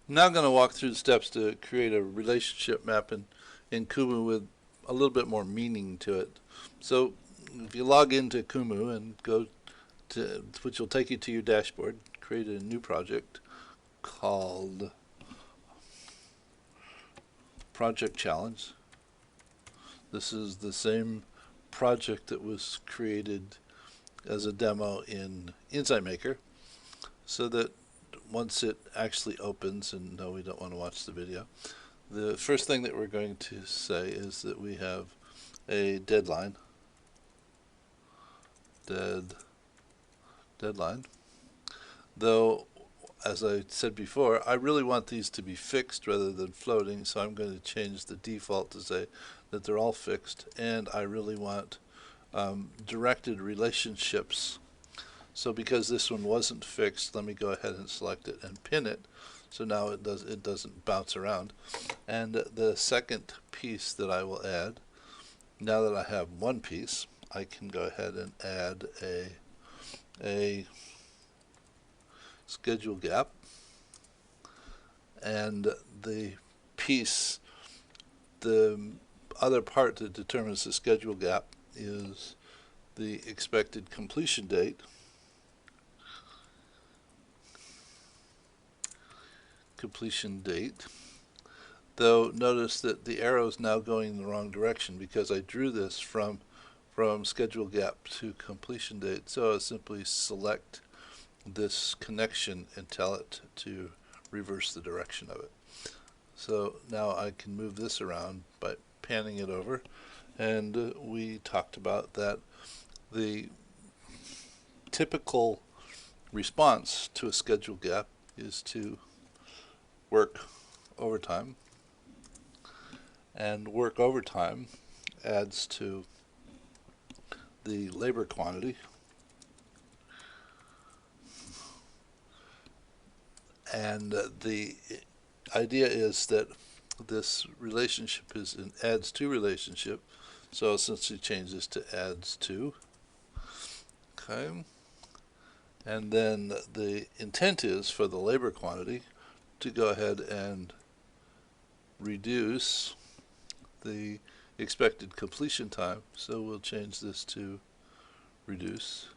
I'm now going to walk through the steps to create a relationship map in Kumu with a little bit more meaning to it. So if you log into Kumu and go to, which will take you to your dashboard, create a new project called Project Challenge. This is the same project that was created as a demo in Insight Maker, so that once it actually opens, and no, we don't want to watch the video, the first thing that we're going to say is that we have a deadline. Deadline. Though, as I said before, I really want these to be fixed rather than floating, so I'm going to change the default to say that they're all fixed, and I really want directed relationships. So because this one wasn't fixed, let me go ahead and select it and pin it. So now it doesn't bounce around. And the second piece that I will add, now that I have one piece, I can go ahead and add a schedule gap. And the piece, the other part that determines the schedule gap is the expected completion date. Though notice that the arrow is now going in the wrong direction because I drew this from schedule gap to completion date. So I'll simply select this connection and tell it to reverse the direction of it. So now I can move this around by panning it over, and we talked about that the typical response to a schedule gap is to work overtime, and work overtime adds to the labor quantity, and the idea is that this relationship is an adds to relationship, so I'll essentially change this to adds to. Okay, and then the intent is for the labor quantity to go ahead and reduce the expected completion time, so we'll change this to reduce.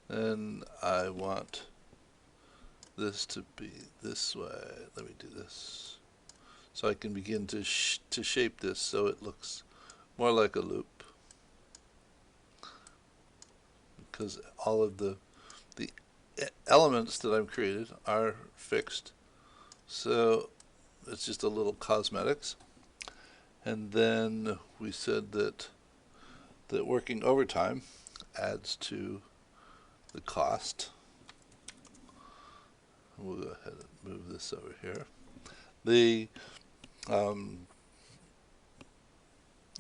And I want this to be this way. Let me do this so I can begin to shape this so it looks more like a loop, because all of the elements that I've created are fixed. So it's just a little cosmetics. And then we said that working overtime adds to the cost. We'll go ahead and move this over here. The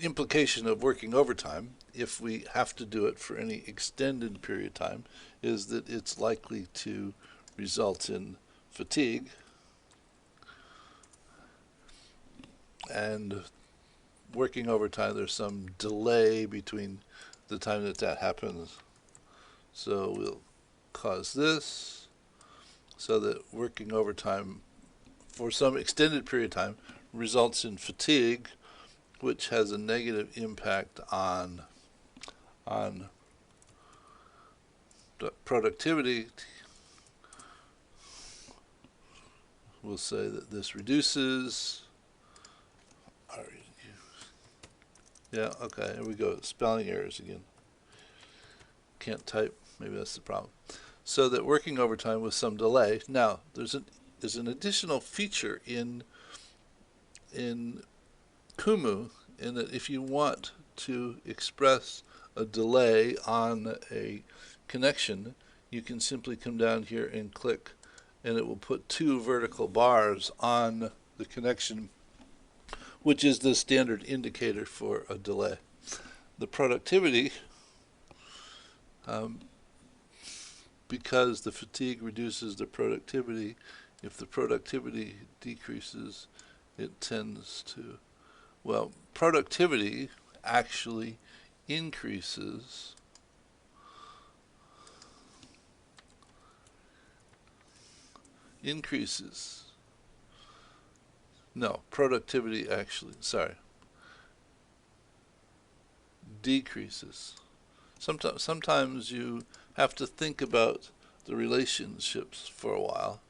implication of working overtime, if we have to do it for any extended period of time, is that it's likely to result in fatigue, and working overtime, there's some delay between the time that happens. So we'll cause this so that working overtime for some extended period of time results in fatigue, which has a negative impact on productivity. We'll say that this reduces. Yeah, okay, here we go. Spelling errors again. Can't type. Maybe that's the problem. So that working overtime with some delay. Now, there's an additional feature in Kumu, in that if you want to express a delay on a connection, you can simply come down here and click, and it will put 2 vertical bars on the connection, which is the standard indicator for a delay. The productivity, because the fatigue reduces the productivity, if the productivity decreases, it tends to, well, productivity actually increases increases. No, productivity actually, sorry, decreases. Sometimes you have to think about the relationships for a while.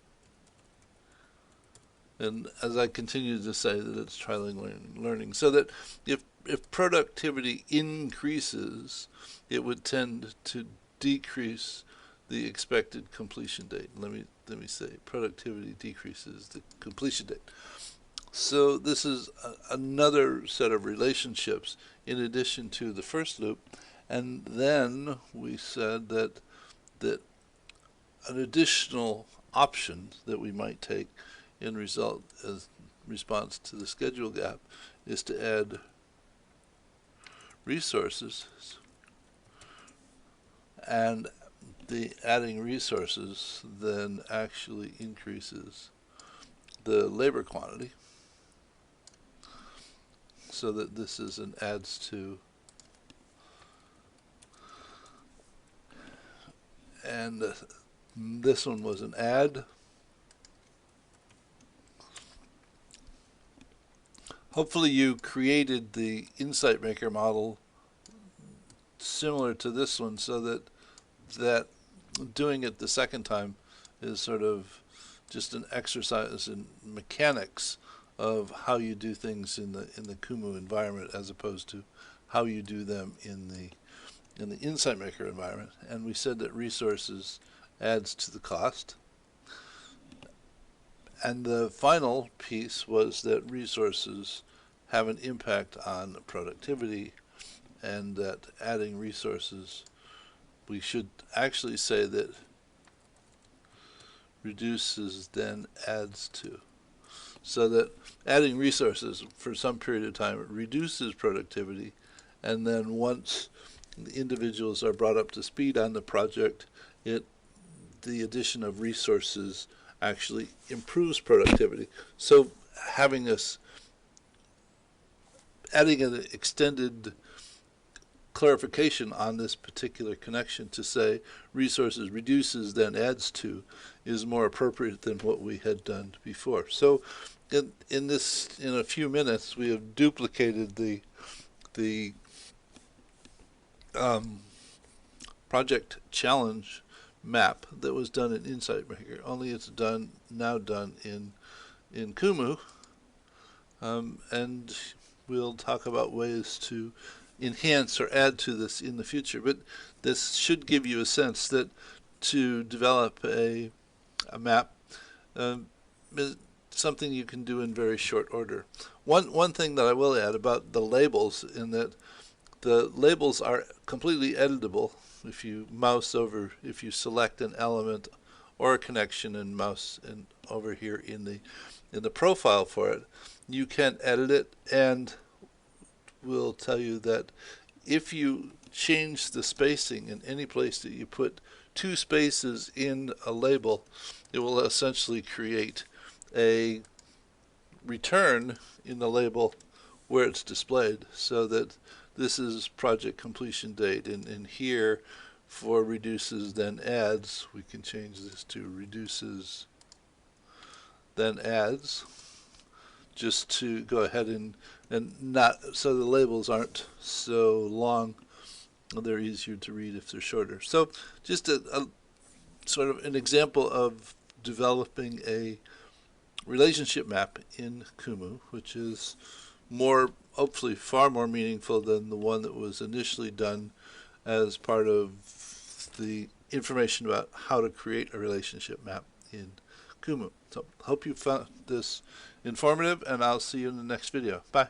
And as I continue to say, that it's trial and learning, so that if productivity increases, it would tend to decrease the expected completion date. Let me say productivity decreases the completion date. So this is another set of relationships in addition to the first loop. And then we said that an additional option that we might take in response to the schedule gap is to add resources, and the adding resources then actually increases the labor quantity, so that this is an adds to, and this one was an add. Hopefully you created the Insight Maker model similar to this one, so that doing it the second time is sort of just an exercise in mechanics of how you do things in the Kumu environment, as opposed to how you do them in the Insight Maker environment. And we said that resources adds to the cost. And the final piece was that resources have an impact on productivity, and that adding resources, we should actually say that reduces then adds to. So that adding resources for some period of time reduces productivity, and then once the individuals are brought up to speed on the project, the addition of resources actually improves productivity. So having this, adding an extended clarification on this particular connection to say resources reduces then adds to is more appropriate than what we had done before. So in a few minutes we have duplicated the project challenge map that was done in Insight Maker, only it's now done in Kumu, and we'll talk about ways to enhance or add to this in the future. But this should give you a sense that to develop a map is something you can do in very short order. One thing that I will add about the labels, in that the labels are completely editable. If you mouse over, if you select an element or a connection and mouse over here in the profile for it, you can edit it, and we'll tell you that if you change the spacing in any place that you put two spaces in a label, it will essentially create a return in the label where it's displayed, so that this is project completion date, and here for reduces then adds, we can change this to reduces then adds, just to go ahead and not, so the labels aren't so long, they're easier to read if they're shorter. So just a sort of an example of developing a relationship map in Kumu, which is hopefully far more meaningful than the one that was initially done as part of the information about how to create a relationship map in Kumu. So hope you found this informative, and I'll see you in the next video. Bye.